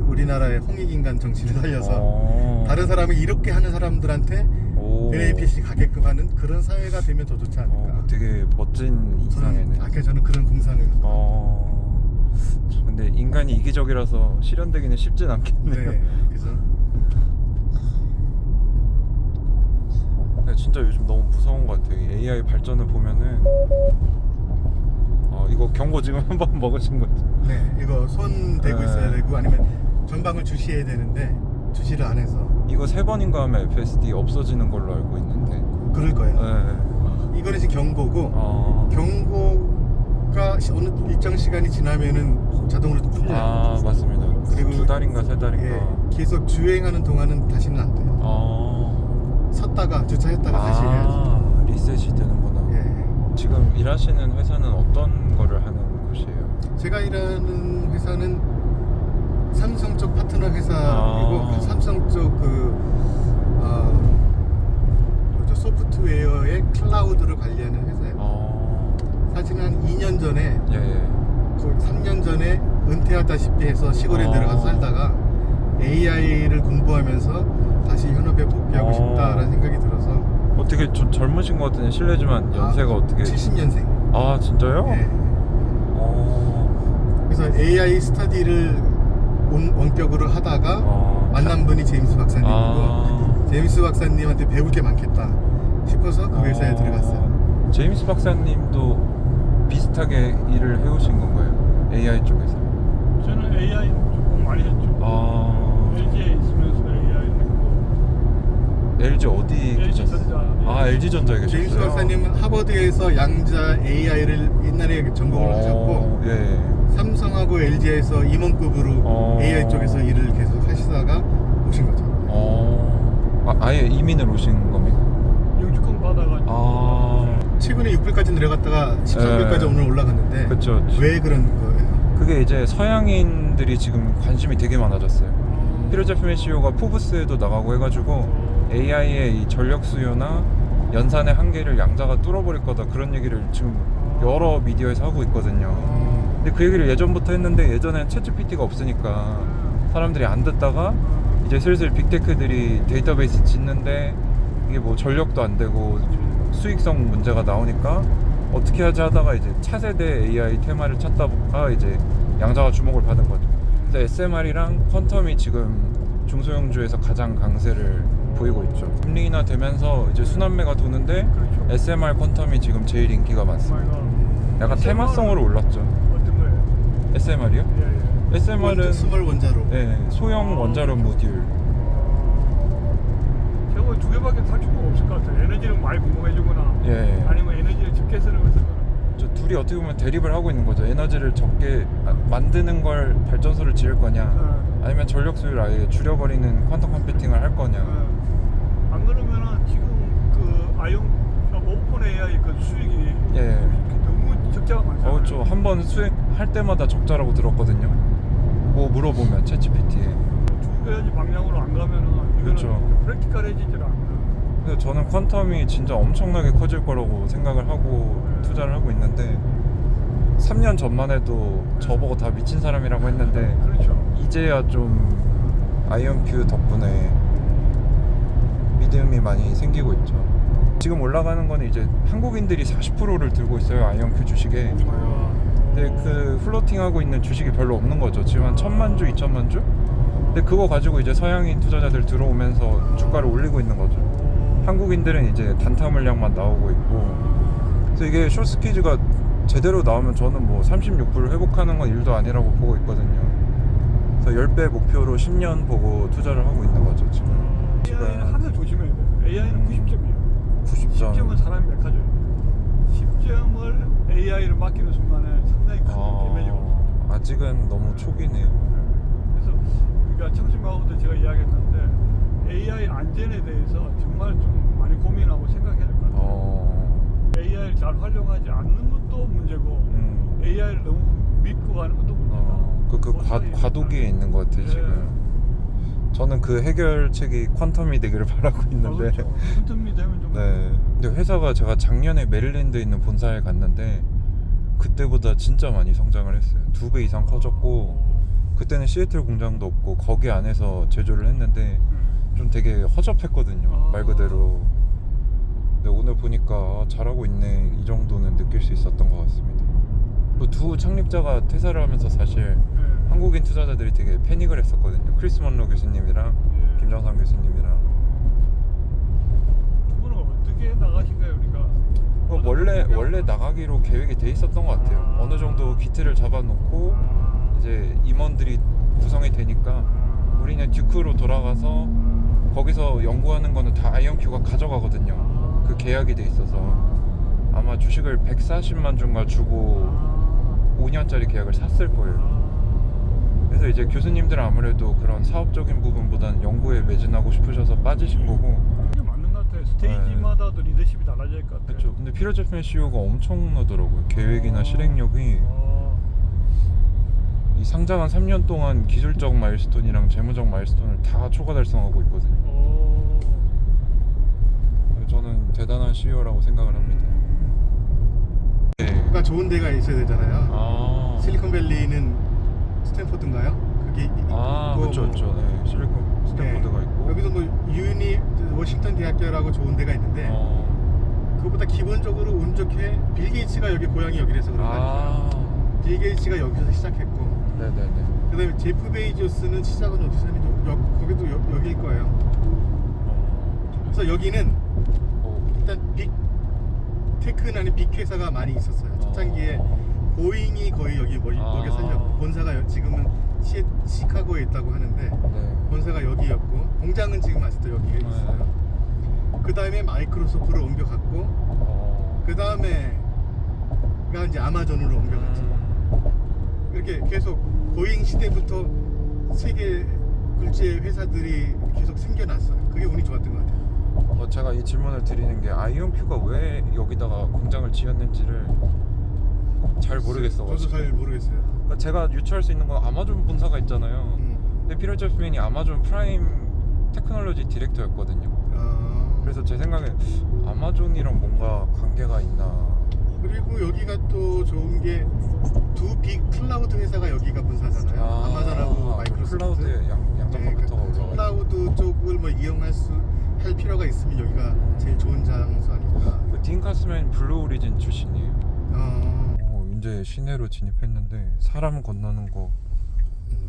우리나라의 홍익인간 정신을 살려서 다른 사람이 이렇게 하는 사람들한테 베네핏이 가게끔 하는 그런 사회가 되면 더 좋지 않을까. 되게 멋진 이상이네. 저는 그런 공상을. 근데 인간이 이기적이라서 실현되기는 쉽진 않겠네요. 네. 그래서 근데 진짜 요즘 너무 무서운 것 같아요. 이 AI 발전을 보면은 이거 경고 지금 한번 먹으신 거죠? 네, 이거 손 대고 네. 있어야 되고 아니면 전방을 주시해야 되는데 주시를 안 해서 이거 3번인가 하면 FSD 없어지는 걸로 알고 있는데. 그럴 거예요. 네. 이거는 지금 경고고 경고가 어느 일정 시간이 지나면은 자동으로 또 풀려요. 맞습니다. 그리고 2달인가 3달인가. 예, 계속 주행하는 동안은 다시는 안 돼요. 섰다가 주차했다가 다시 해야죠. 리셋이 되는구나. 예. 지금 일하시는 회사는 어떤 거를 하는 곳이에요? 제가 일하는 회사는 삼성 쪽 파트너 회사이고 그 삼성 쪽 소프트웨어의 클라우드를 관리하는 회사예요. 사실 한 2년 전에 거의 3년 전에 은퇴하다시피 해서 시골에 들어가서 살다가 AI를 공부하면서 다시 현업에 복귀하고 싶다라는 생각이 들어서. 어떻게 좀 젊으신 것 같은데 실례지만 연세가 어떻게? 70년생. 진짜요? 네. 그래서 AI 스터디를 원격으로 하다가 만난 분이 제임스 박사님이고 제임스 박사님한테 배울 게 많겠다 싶어서 그 회사에 들어갔어요. 제임스 박사님도 비슷하게 일을 해오신 건가요? AI 쪽에서? 저는 AI 조금 많이 했죠. LG에 있으면서 AI 했고. LG 어디 LG 계셨어요? 전자. LG전자에 계셨어요? 제임스 박사님은 하버드에서 양자 AI를 옛날에 전공을 하셨고 예. 삼성하고 LG에서 임원급으로 AI 쪽에서 일을 계속 하시다가 오신 거죠. 아예 이민을 오신 겁니까? 영주권 받아가지고. 최근에 6불까지 내려갔다가 13불까지 오늘 올라갔는데 그쵸. 왜 그런 거예요? 그게 이제 서양인들이 지금 관심이 되게 많아졌어요. 피로제프 CEO가 포브스에도 나가고 해가지고 AI의 이 전력 수요나 연산의 한계를 양자가 뚫어버릴 거다 그런 얘기를 지금 여러 미디어에서 하고 있거든요. 근데 그 얘기를 예전부터 했는데 예전엔 챗GPT가 없으니까 사람들이 안 듣다가 이제 슬슬 빅테크들이 데이터베이스 짓는데 이게 뭐 전력도 안 되고 수익성 문제가 나오니까 어떻게 하지 하다가 이제 차세대 AI 테마를 찾다가 이제 양자가 주목을 받은 거죠. 그래서 SMR이랑 퀀텀이 지금 중소형주에서 가장 강세를 보이고 있죠. 금리나 되면서 이제 순환매가 도는데 SMR 퀀텀이 지금 제일 인기가 많습니다. 약간 테마성으로 올랐죠. 어떤 거예요? SMR이요? 예. SMR은 스몰 원자로. 소형 원자로 모듈. 저거 두 개밖에 살 수가 없을 것 같아요. 에너지를 많이 공급해주거나 예. 아니면 에너지를 적게 쓰는 걸 쓰거나. 저 둘이 어떻게 보면 대립을 하고 있는 거죠. 에너지를 적게 만드는 걸 발전소를 지을 거냐, 아니면 전력 수요를 아예 줄여버리는 퀀텀 컴퓨팅을 할 거냐. 안 그러면은 지금 그 오픈 AI 그 수익이 너무 적자가 많잖아요. 그렇죠. 한번 수행할 때마다 적자라고 들었거든요. 뭐 물어보면 챗GPT에. 두 가지 방향으로 안 가면은 이거는 그렇죠. 프랙티컬해지질 않아요. 근데 저는 퀀텀이 진짜 엄청나게 커질 거라고 생각을 하고 투자를 하고 있는데 3년 전만 해도 저보고 다 미친 사람이라고 했는데 그렇죠. 이제야 좀 아이언큐 덕분에 믿음이 많이 생기고 있죠. 지금 올라가는 거는 이제 한국인들이 40%를 들고 있어요, 아이언큐 주식에. 근데 그 플로팅하고 있는 주식이 별로 없는 거죠. 지금 한 1,000만 주, 2,000만 주? 근데 그거 가지고 이제 서양인 투자자들 들어오면서 주가를 올리고 있는 거죠. 한국인들은 이제 단타 물량만 나오고 있고. 그래서 이게 숏스퀴즈가 제대로 나오면 저는 뭐 36불 회복하는 건 일도 아니라고 보고 있거든요. 그래서 10배 목표로 10년 보고 투자를 하고 있는 거죠, 지금. AI는 항상 조심해야 돼요. AI는 90점이에요. 90점. 10점은 사람이 맥하죠. 10점을 AI를 맡기는 순간에 상당히 큰 데미지가 없어요. 아직은 너무 초기네요. 그래서 우리가 청신 가운데 제가 이야기했는데 AI 안전에 대해서 정말 좀 많이 고민하고 생각해야 될 것 같아요. AI를 잘 활용하지 않는 것도 문제고 AI를 너무 믿고 가는 것도 문제다. 과도기에 있는 것 같아요, 네. 지금. 저는 그 해결책이 퀀텀이 되기를 바라고 있는데. 그렇죠. 퀀텀이 되면 좀 네. 근데 회사가 제가 작년에 메릴랜드에 있는 본사에 갔는데 그때보다 진짜 많이 성장을 했어요. 2배 이상 커졌고, 그때는 시애틀 공장도 없고 거기 안에서 제조를 했는데 좀 되게 허접했거든요, 말 그대로. 근데 오늘 보니까 잘하고 있네, 이 정도는 느낄 수 있었던 것 같습니다. 그 두 창립자가 퇴사를 하면서 사실 한국인 투자자들이 되게 패닉을 했었거든요. 크리스 먼로 교수님이랑 김정삼 교수님이랑. 두 분은 어떻게 나가신가요, 우리가? 원래 나가기로 계획이 돼 있었던 것 같아요. 어느 정도 기틀을 잡아놓고 이제 임원들이 구성이 되니까 우리는 듀크로 돌아가서 거기서 연구하는 거는 다 아이언큐가 가져가거든요. 그 계약이 돼 있어서 아마 주식을 140만 주인가 주고 5년짜리 계약을 샀을 거예요. 그래서 이제 교수님들은 아무래도 그런 사업적인 부분보다는 연구에 매진하고 싶으셔서 빠지신 거고. 이게 맞는 것 같아요. 스테이지마다도 리더십이 달라질 것 같아요. 그렇죠. 근데 피터 제프맨 CEO가 엄청나더라고요. 계획이나 실행력이. 이 상장한 3년 동안 기술적 마일스톤이랑 재무적 마일스톤을 다 초과 달성하고 있거든요. 저는 대단한 CEO라고 생각을 합니다. 네. 그러니까 좋은 데가 있어야 되잖아요. 실리콘밸리는 스탠포드인가요? 그게 그렇죠, 그렇죠. 네, 실리콘 스탠포드가 있고 여기도 뭐 워싱턴 대학교라고 좋은 데가 있는데 그것보다 기본적으로 운 좋게 빌 게이츠가 여기 고향이 여기라서 그런 거 같아요. 빌 게이츠가 여기서 시작했고, 네네네. 그다음에 제프 베이조스는 시작은 어디서 했는지 거기도 여기일 거예요. 그래서 여기는 일단 빅 테크는 아닌 빅 회사가 많이 있었어요. 초창기에 보잉이 거의 여기 먹여 살렸고, 본사가 지금은 시카고에 있다고 하는데 네. 본사가 여기였고, 공장은 지금 아직도 여기에 있어요. 그 다음에 마이크로소프트로 옮겨갔고, 그 다음에가 이제 아마존으로 옮겨갔죠. 이렇게 계속 보잉 시대부터 세계 굴지의 회사들이 계속 생겨났어요. 그게 운이 좋았던 것 같아요. 제가 이 질문을 드리는 게 아이언큐가 왜 여기다가 공장을 지었는지를 잘 모르겠어가지고. 저도 잘 모르겠어요. 그러니까 제가 유추할 수 있는 건 아마존 본사가 있잖아요. 근데 피터 제프맨이 아마존 프라임 테크놀로지 디렉터였거든요. 그래서 제 생각에 아마존이랑 뭔가 관계가 있나. 그리고 여기가 또 좋은 게 두 빅 클라우드 회사가 여기가 본사잖아요. 아마존하고 마이크로소프트. 클라우드에 양자 컴퓨터가 올라가. 클라우드 쪽을 뭐 할 필요가 있으면 여기가 제일 좋은 장소 아닐까. 딘 카스맨 블루 오리진 출신이에요. 이제 시내로 진입했는데 사람 건너는 거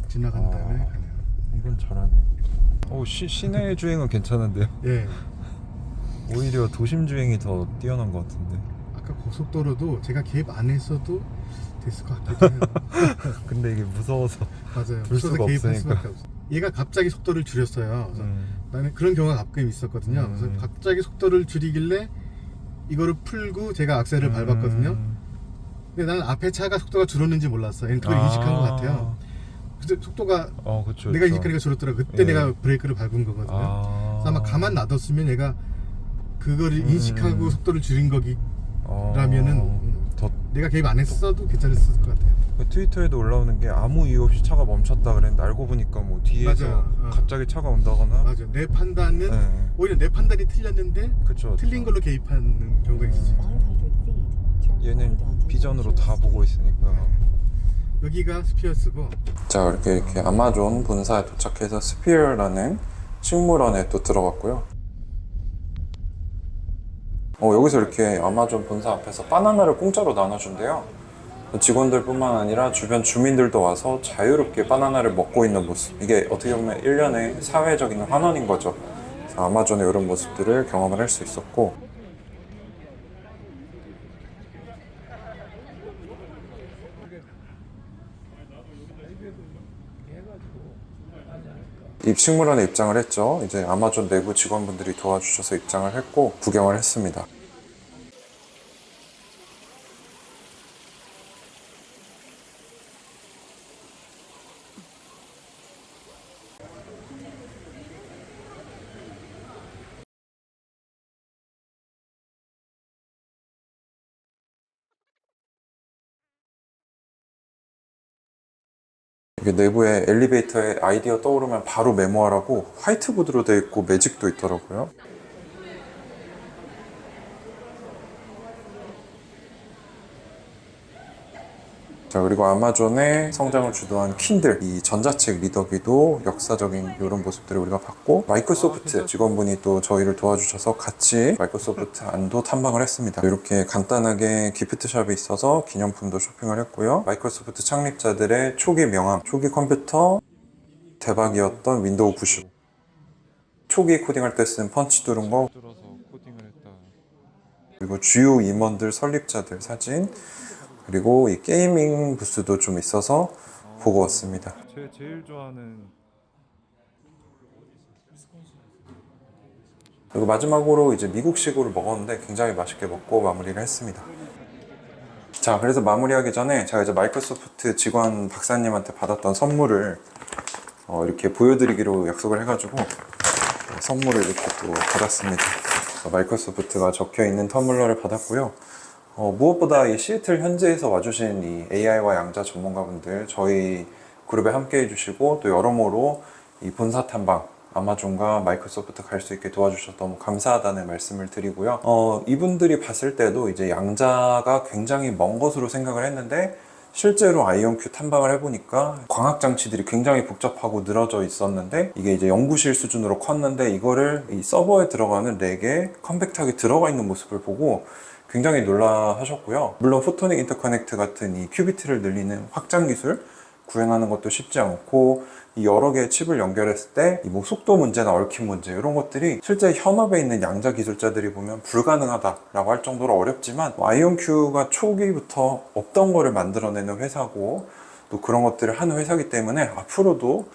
지나간 다음에 가네요. 이건 잘하네. 시내 주행은 괜찮은데요? 예. 오히려 도심 주행이 더 뛰어난 것 같은데. 아까 고속도로도 제가 개입 안 했어도 됐을 것 같기도 해요. 근데 이게 무서워서 맞아요. 둘 수가 개입할 없으니까. 수밖에 없어. 얘가 갑자기 속도를 줄였어요. 그래서 나는 그런 경우가 가끔 있었거든요. 그래서 갑자기 속도를 줄이길래 이거를 풀고 제가 악셀을 밟았거든요. 근데 나는 앞에 차가 속도가 줄었는지 몰랐어. 얘는 그걸 인식한 것 같아요. 그래서 속도가 그쵸, 내가 인식하니까 줄었더라. 그때 예. 내가 브레이크를 밟은 거거든요. 그래서 아마 가만 놔뒀으면 얘가 그거를 인식하고 속도를 줄인 거기라면은 내가 개입 안 했어도 괜찮았을 것 같아요. 트위터에도 올라오는 게 아무 이유 없이 차가 멈췄다 그랬는데 알고 보니까 뭐 뒤에서 맞아요. 갑자기 차가 온다거나. 맞아. 내 판단은 네. 오히려 내 판단이 틀렸는데 그쵸. 틀린 걸로 개입하는 경우가 있었죠. 얘는 비전으로 다 보고 있으니까. 여기가 스피어스고. 자, 이렇게 아마존 본사에 도착해서 스피어라는 식물원에 또 들어갔고요. 여기서 이렇게 아마존 본사 앞에서 바나나를 공짜로 나눠준대요. 직원들뿐만 아니라 주변 주민들도 와서 자유롭게 바나나를 먹고 있는 모습. 이게 어떻게 보면 일련의 사회적인 환원인 거죠. 그래서 아마존의 이런 모습들을 경험을 할 수 있었고, 입식물원에 입장을 했죠. 이제 아마존 내부 직원분들이 도와주셔서 입장을 했고 구경을 했습니다. 이게 내부에 엘리베이터에 아이디어 떠오르면 바로 메모하라고 화이트보드로 되어 있고 매직도 있더라고요. 자, 그리고 아마존의 성장을 주도한 킨들, 이 전자책 리더기도 역사적인 이런 모습들을 우리가 봤고, 마이크로소프트 직원분이 또 저희를 도와주셔서 같이 마이크로소프트 안도 탐방을 했습니다. 이렇게 간단하게 기프트샵이 있어서 기념품도 쇼핑을 했고요. 마이크로소프트 창립자들의 초기 명함, 초기 컴퓨터 대박이었던 윈도우 95, 초기 코딩할 때 쓴 펀치 누른 거, 들어서 코딩을 했다. 그리고 주요 임원들, 설립자들 사진, 그리고 이 게이밍 부스도 좀 있어서 보고 왔습니다. 제일 좋아하는 그리고 마지막으로 이제 미국식으로 먹었는데 굉장히 맛있게 먹고 마무리를 했습니다. 자, 그래서 마무리하기 전에 제가 이제 마이크로소프트 직원 박사님한테 받았던 선물을 이렇게 보여드리기로 약속을 해가지고 선물을 이렇게 또 받았습니다. 마이크로소프트가 적혀 있는 텀블러를 받았고요. 무엇보다 이 시애틀 현지에서 와주신 이 AI와 양자 전문가분들 저희 그룹에 함께 해주시고 또 여러모로 이 본사 탐방 아마존과 마이크로소프트 갈 수 있게 도와주셔서 너무 감사하다는 말씀을 드리고요. 이분들이 봤을 때도 이제 양자가 굉장히 먼 것으로 생각을 했는데 실제로 아이온큐 탐방을 해보니까 광학장치들이 굉장히 복잡하고 늘어져 있었는데 이게 이제 연구실 수준으로 컸는데 이거를 이 서버에 들어가는 렉에 컴팩트하게 들어가 있는 모습을 보고 굉장히 놀라하셨고요. 물론 포토닉 인터커넥트 같은 이 큐비트를 늘리는 확장 기술 구현하는 것도 쉽지 않고 이 여러 개의 칩을 연결했을 때 뭐 속도 문제나 얽힘 문제 이런 것들이 실제 현업에 있는 양자 기술자들이 보면 불가능하다라고 할 정도로 어렵지만 아이온큐가 초기부터 없던 거를 만들어내는 회사고 또 그런 것들을 하는 회사이기 때문에 앞으로도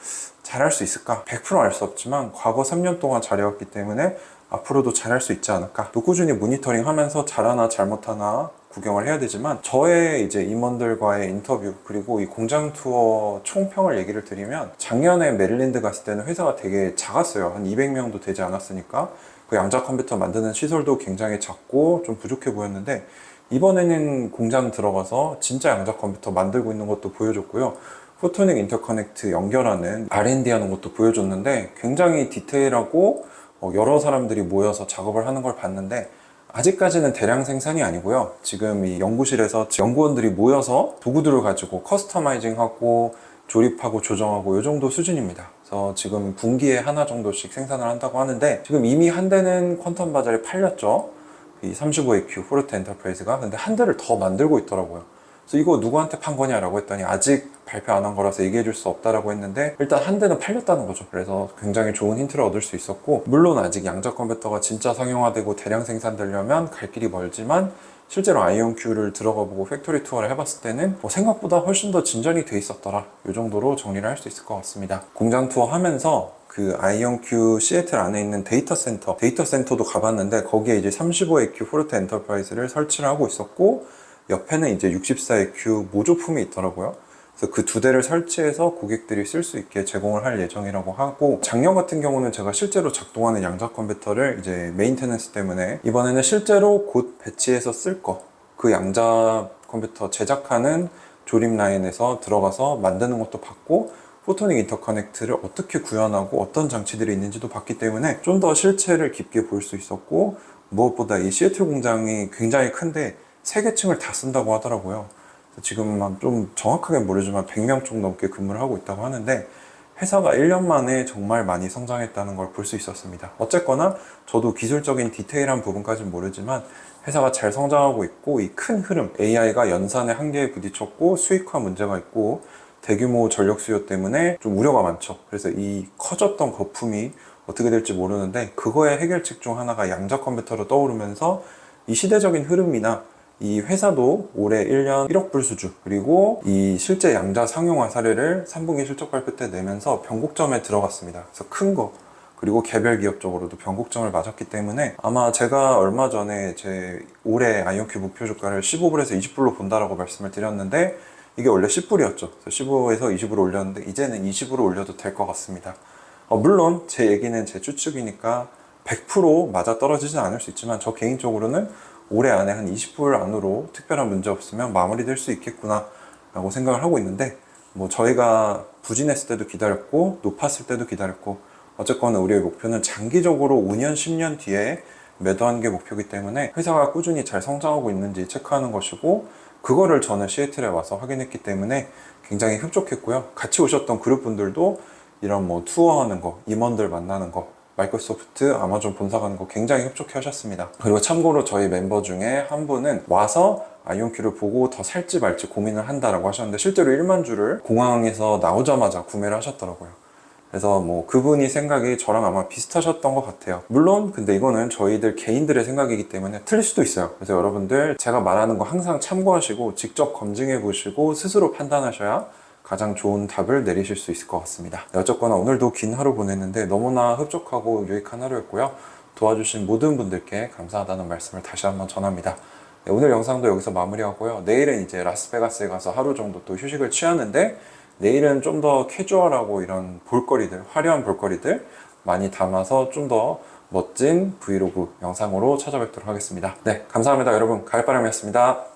잘할 수 있을까? 100% 알 수 없지만 과거 3년 동안 잘해왔기 때문에 앞으로도 잘할 수 있지 않을까? 또 꾸준히 모니터링 하면서 잘하나 잘못하나 구경을 해야 되지만 저의 이제 임원들과의 인터뷰 그리고 이 공장 투어 총평을 얘기를 드리면 작년에 메릴랜드 갔을 때는 회사가 되게 작았어요. 한 200명도 되지 않았으니까 그 양자 컴퓨터 만드는 시설도 굉장히 작고 좀 부족해 보였는데 이번에는 공장 들어가서 진짜 양자 컴퓨터 만들고 있는 것도 보여줬고요. 포토닉 인터커넥트 연결하는 R&D 하는 것도 보여줬는데 굉장히 디테일하고 여러 사람들이 모여서 작업을 하는 걸 봤는데 아직까지는 대량 생산이 아니고요. 지금 이 연구실에서 연구원들이 모여서 도구들을 가지고 커스터마이징하고 조립하고 조정하고 이 정도 수준입니다. 그래서 지금 분기에 하나 정도씩 생산을 한다고 하는데 지금 이미 한 대는 퀀텀 바젤에 팔렸죠. 이 35AQ 포르테 엔터프라이즈가. 근데 한 대를 더 만들고 있더라고요. 그래서 이거 누구한테 판 거냐라고 했더니 아직 발표 안 한 거라서 얘기해 줄 수 없다라고 했는데 일단 한 대는 팔렸다는 거죠. 그래서 굉장히 좋은 힌트를 얻을 수 있었고 물론 아직 양자 컴퓨터가 진짜 상용화되고 대량 생산되려면 갈 길이 멀지만 실제로 아이온큐를 들어가 보고 팩토리 투어를 해봤을 때는 생각보다 훨씬 더 진전이 돼 있었더라. 이 정도로 정리를 할 수 있을 것 같습니다. 공장 투어 하면서 그 아이온큐 시애틀 안에 있는 데이터 센터도 가봤는데 거기에 이제 35AQ 포르테 엔터프라이즈를 설치를 하고 있었고 옆에는 이제 64AQ 모조품이 있더라고요. 그래서 그 두 대를 설치해서 고객들이 쓸 수 있게 제공을 할 예정이라고 하고 작년 같은 경우는 제가 실제로 작동하는 양자 컴퓨터를 이제 메인테넌스 때문에 이번에는 실제로 곧 배치해서 쓸 거 그 양자 컴퓨터 제작하는 조립 라인에서 들어가서 만드는 것도 봤고 포토닉 인터커넥트를 어떻게 구현하고 어떤 장치들이 있는지도 봤기 때문에 좀 더 실체를 깊게 볼 수 있었고 무엇보다 이 시애틀 공장이 굉장히 큰데 3개층을 다 쓴다고 하더라고요. 지금 좀 정확하게 모르지만 100명 좀 넘게 근무를 하고 있다고 하는데 회사가 1년 만에 정말 많이 성장했다는 걸 볼 수 있었습니다. 어쨌거나 저도 기술적인 디테일한 부분까지는 모르지만 회사가 잘 성장하고 있고 이 큰 흐름 AI가 연산의 한계에 부딪혔고 수익화 문제가 있고 대규모 전력 수요 때문에 좀 우려가 많죠. 그래서 이 커졌던 거품이 어떻게 될지 모르는데 그거의 해결책 중 하나가 양자 컴퓨터로 떠오르면서 이 시대적인 흐름이나 이 회사도 올해 1년 1억 불 수주 그리고 이 실제 양자 상용화 사례를 3분기 실적 발표 때 내면서 변곡점에 들어갔습니다. 그래서 큰 거 그리고 개별 기업적으로도 변곡점을 맞았기 때문에 아마 제가 얼마 전에 제 올해 아이온큐 목표 주가를 15불에서 20불로 본다라고 말씀을 드렸는데 이게 원래 10불이었죠. 그래서 15에서 20으로 올렸는데 이제는 20으로 올려도 될 것 같습니다. 물론 제 얘기는 제 추측이니까 100% 맞아 떨어지진 않을 수 있지만 저 개인적으로는 올해 안에 한 20불 안으로 특별한 문제 없으면 마무리될 수 있겠구나 라고 생각을 하고 있는데 저희가 부진했을 때도 기다렸고 높았을 때도 기다렸고 어쨌거나 우리의 목표는 장기적으로 5년, 10년 뒤에 매도하는 게 목표이기 때문에 회사가 꾸준히 잘 성장하고 있는지 체크하는 것이고 그거를 저는 시애틀에 와서 확인했기 때문에 굉장히 흡족했고요. 같이 오셨던 그룹분들도 이런 뭐 투어하는 거, 임원들 만나는 거, 마이크로소프트, 아마존 본사 가는 거 굉장히 흡족해 하셨습니다. 그리고 참고로 저희 멤버 중에 한 분은 와서 아이온큐를 보고 더 살지 말지 고민을 한다라고 하셨는데 실제로 1만 주를 공항에서 나오자마자 구매를 하셨더라고요. 그래서 뭐 그분이 생각이 저랑 아마 비슷하셨던 것 같아요. 물론 근데 이거는 저희들 개인들의 생각이기 때문에 틀릴 수도 있어요. 그래서 여러분들 제가 말하는 거 항상 참고하시고 직접 검증해 보시고 스스로 판단하셔야 가장 좋은 답을 내리실 수 있을 것 같습니다. 네, 어쨌거나 오늘도 긴 하루 보냈는데 너무나 흡족하고 유익한 하루였고요. 도와주신 모든 분들께 감사하다는 말씀을 다시 한번 전합니다. 네, 오늘 영상도 여기서 마무리하고요. 내일은 이제 라스베가스에 가서 하루 정도 또 휴식을 취하는데 내일은 좀 더 캐주얼하고 이런 볼거리들, 화려한 볼거리들 많이 담아서 좀 더 멋진 브이로그 영상으로 찾아뵙도록 하겠습니다. 네, 감사합니다. 여러분, 가을바람이었습니다.